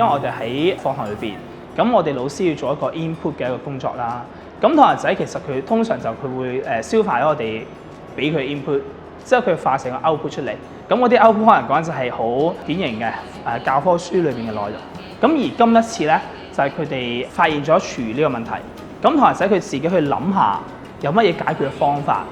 因為我哋喺課堂裏邊，咁我哋老師要做一個 input 嘅一個工作啦。咁同學仔其實佢通常就佢會消化咗我哋俾佢 input，之後佢化成個 output 出嚟。咁嗰啲 output 可能講就係好典型嘅教科書裏邊嘅內容。咁而今一次咧，就係佢哋發現咗廚餘呢個問題。咁同學仔佢自己去諗下有乜嘢解決嘅方法。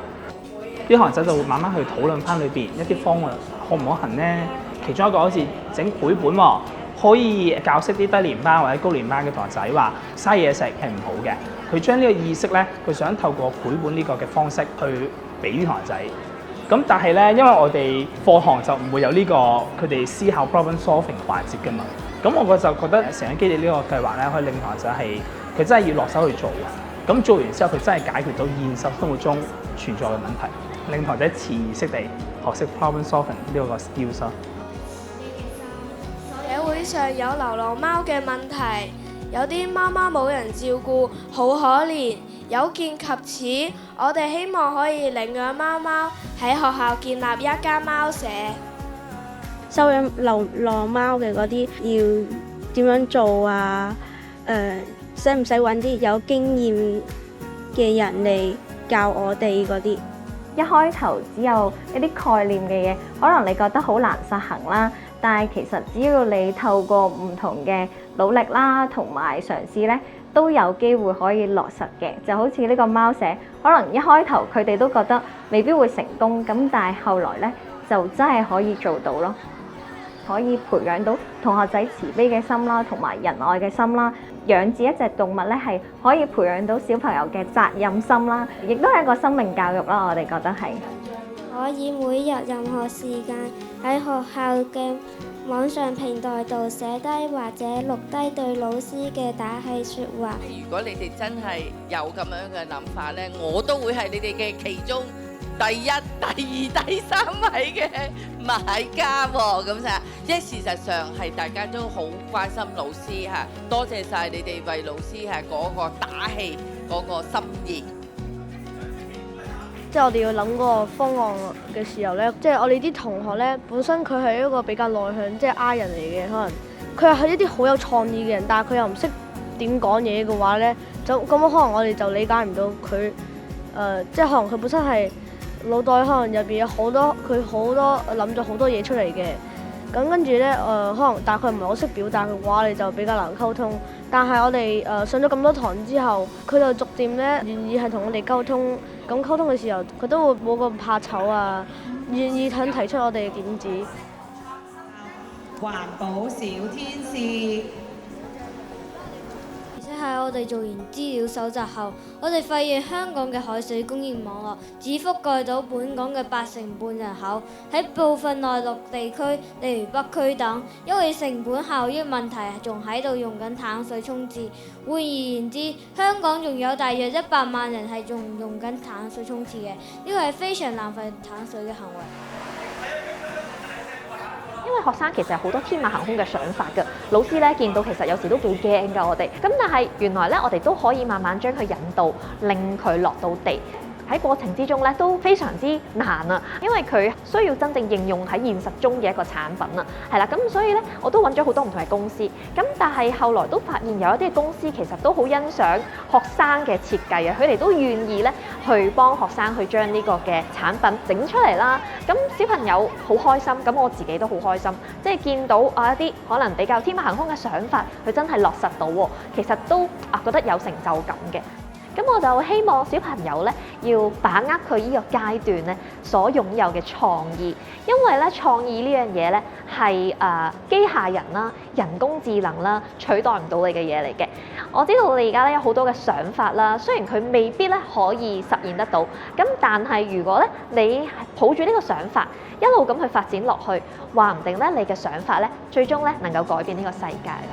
啲同學仔就會慢慢去討論翻裏邊一啲方案可唔可行咧？其中一個好似整繪本喎，可以教識啲低年班或者高年班嘅同學仔話嘥嘢食係唔好嘅。佢將呢個意識咧，佢想透過繪本呢個嘅方式去俾啲同學仔。咁但係咧，因為我哋課堂就唔會有呢個佢哋思考 problem solving 環節㗎嘛。咁我就覺得成個基地呢個計劃咧，可以令同學仔係佢真係要落手去做嘅。咁做完之後，佢真係解決到現實生活中存在嘅問題，令同學仔潛意識地學識 problem solving 呢個 skills。社會上有流浪貓嘅問題，有啲媽媽冇人照顧，好可憐。有見及此，我哋希望可以領養貓貓，喺學校建立一間貓舍。收養流浪貓嘅嗰啲要點樣做啊？使唔使揾啲有經驗嘅人嚟教我哋嗰啲？一開頭只有一啲概念嘅嘢，可能你覺得好難實行啦。但係其實只要你透過唔同嘅努力啦，同埋嘗試咧，都有機會可以落實嘅。就好似呢個貓舍，可能一開頭佢哋都覺得未必會成功，咁但係後來咧就真係可以做到咯。可以培養到同學仔慈悲嘅心啦，同埋仁愛嘅心啦。養飼一隻動物咧，係可以培養到小朋友嘅責任心啦，亦都係一個生命教育啦。我哋覺得係可以每日任何時間喺學校嘅網上平台度寫低或者錄低對老師嘅打氣説話。如果你哋真係有咁樣嘅諗法咧，我都會係你哋嘅其中第一、第二、第三位嘅買家喎。咁就因為事實上係大家都好關心老師嚇，多謝晒你哋為老師係嗰個打氣嗰個心意。即係我哋要諗嗰個方案嘅時候咧，即係我哋啲同學咧，本身佢係一個比較內向，即係 I 人嚟嘅，可能佢係一啲好有創意嘅人，但係佢又唔識點講嘢嘅話咧，就咁可能我哋就理解唔到佢即係可能佢本身係腦袋可能入邊有好多佢好多諗咗好多嘢出嚟嘅，咁跟住咧可能但係佢唔係好識表達嘅話，你就比較難溝通。但係我哋上咗咁多堂之後，佢就逐漸咧願意係同我哋溝通。咁溝通嘅時候，佢都會冇咁怕醜啊，願意肯提出我哋嘅點子。環保小天使。而且喺我哋做完資料搜集後，我哋發現香港嘅海水供應網絡只覆蓋到本港嘅8成半人口，喺部分內陸地區，例如北區等，因為成本效益問題，仲喺度用緊淡水沖廁。換而言之，香港仲有大約100萬人係仲用緊淡水沖廁嘅，呢個係非常浪費淡水嘅行為。因為學生其實有好多天馬行空嘅想法㗎，老師咧見到其實有時都幾驚㗎我哋。咁但係原來咧我哋都可以慢慢將佢引導，令佢落到地。喺過程之中咧都非常之難啊，因為佢需要真正應用喺現實中嘅一個產品啊，係啦，咁所以咧我都揾咗好多唔同嘅公司，咁但係後來都發現有一啲公司其實都好欣賞學生嘅設計啊，佢哋都願意咧去幫學生去將呢個嘅產品整出嚟啦，咁小朋友好開心，咁我自己都好開心，即係見到一啲可能比較天馬行空嘅想法，佢真係落實到喎，其實都覺得有成就感嘅。咁我就希望小朋友咧要把握佢呢個階段咧所擁有嘅創意，因為咧創意呢樣嘢咧係機械人啦、人工智能啦取代唔到你嘅嘢嚟嘅。我知道你而家咧有好多嘅想法啦，雖然佢未必咧可以實現得到，咁但係如果咧你抱住呢個想法一路咁去發展落去，話唔定咧你嘅想法咧最終咧能夠改變呢個世界啦。